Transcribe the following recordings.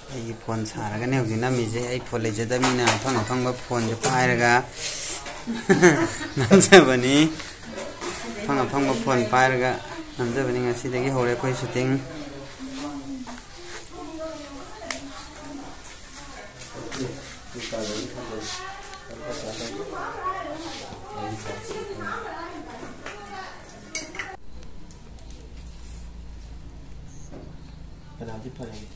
ꯑꯩꯒꯤ ꯐꯣꯟ ꯁꯥꯔꯒꯅꯦ ꯍꯧꯖꯤꯛ ꯅꯝꯃꯤꯁꯦ ꯑꯩ ꯐꯣꯟ ꯂꯩꯖꯗꯕꯅꯤꯅ ꯑꯐꯪ ꯑꯐꯪꯕ ꯐꯣꯟꯁꯦ ꯄꯥꯏꯔꯒ ꯅꯝꯖꯕꯅꯤ ꯑꯐꯪ ꯑꯐꯪꯕ ꯐꯣꯟ ꯄꯥꯏꯔꯒ ꯅꯝꯖꯕꯅꯤ ꯉꯁꯤꯗꯒꯤ ꯍꯧꯔꯦ ꯑꯩꯈꯣꯏ shooting Kenapa pun lagi?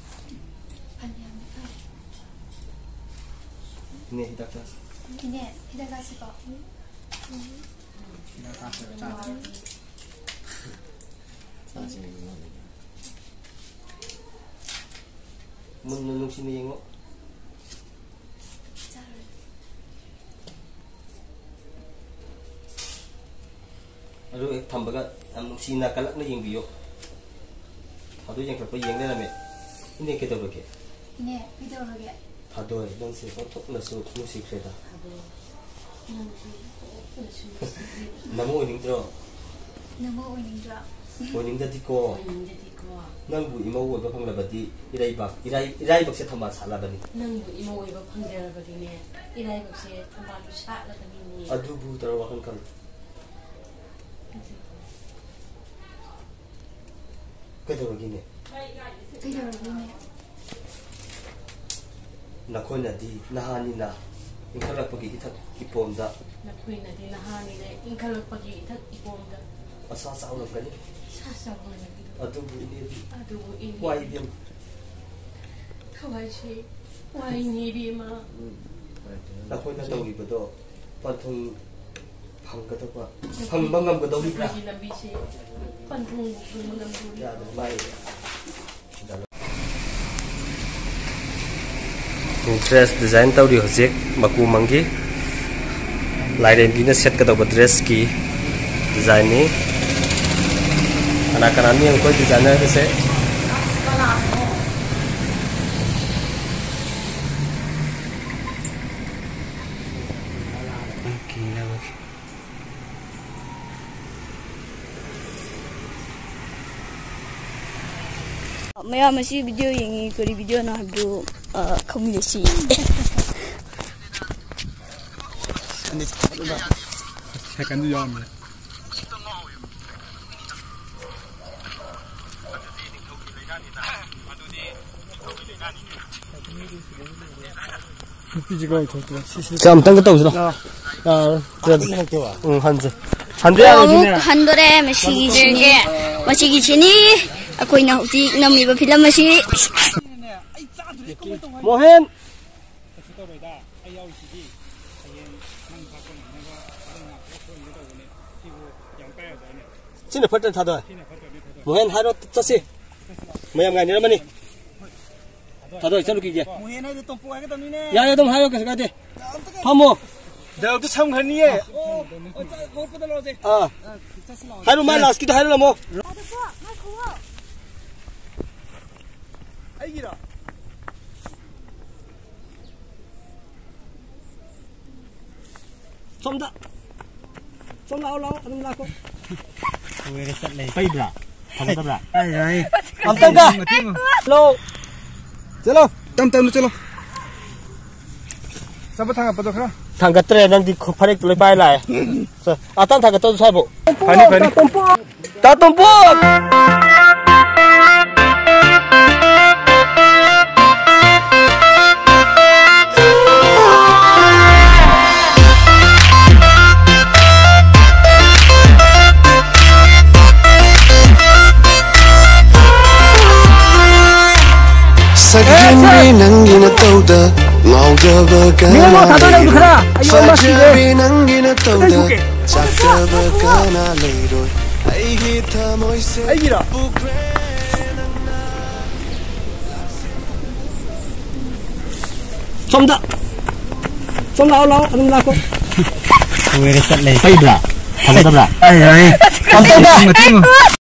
Ini hidup kas. Ini hidup kasih kok. Hidup kasih cah. Sasi ni mana? Menunjuk sini yang ngok. Aduh, tambah am sini kalak ni yang biok. Aduh yang kerja yang ni nampak. Ini kita bagi. Ini video bagi. Aduh, yang si otak nasu musik kereta. Namu ini tu. Namu ini tu. Ini jadi ko. Nanggu imau ibu pang labadi. Irai bak saya tambah salah bani. Nanggu imau ibu pang labadi ni. Irai bak saya tambah lusa labadi ni. Aduh bu terawakan kan. Kita begini. Video begini. Nakoi nadi nahani na. Ingkalak pagi itat ipomda. Nakoi nadi nahani na. Ingkalak pagi itat ipomda. Asasa ulang kali. Sasa ulang kali. Aduh bu ini. Aduh bu ini. Wai biam. Kawai si. Wai ni bima. Nakoi na tahu ibu do. Pantung phang kata apa? Phang bangam kata uli kah? Nabi si. Pantung bangam uli. Ya, baik. Dress design tau di hojek baku manggi lain bina set ke tau dress ki design ni anak-anak ni yang kau designer ke se Maya masih video yang kori video nak do kamu jadi. Saya kan tu jam. Jam tengah tahu sudah. Handore masih gini. Aku ina uji nami film masih. Mohen. Sini foto thado. Mohen haro tasi. Mayam ngai ni ramani. Thado chalu ki je. Mohen ai tum puai ke tum ni ne. Ya tum hayo ke sakade. Thamo. Dah tu sam khani ye. Oh, kau pun dah loje. Ah. Haro mai last ki to haro lamo. Aigira. Somda. Som lau adum lako. Kue reset leh. Pai bra. Thang ta bra. Ai. Am tang ka. Lo. Chalo, tam chalo. Sab thang apa tu khara? Thang ka tre nang di pharek tu le pai lai. Atan thang ka to sai bo. Pani. Ta tumpu. Sagimbi nangina tauda ngaudaba kana Fajri nangina tauda chakdaba kana leiro Aigi thamoi se Somda. Som lau adum lako. Kue reset leh. Pai bra. Thang ta bra. Ai. Am tang ka.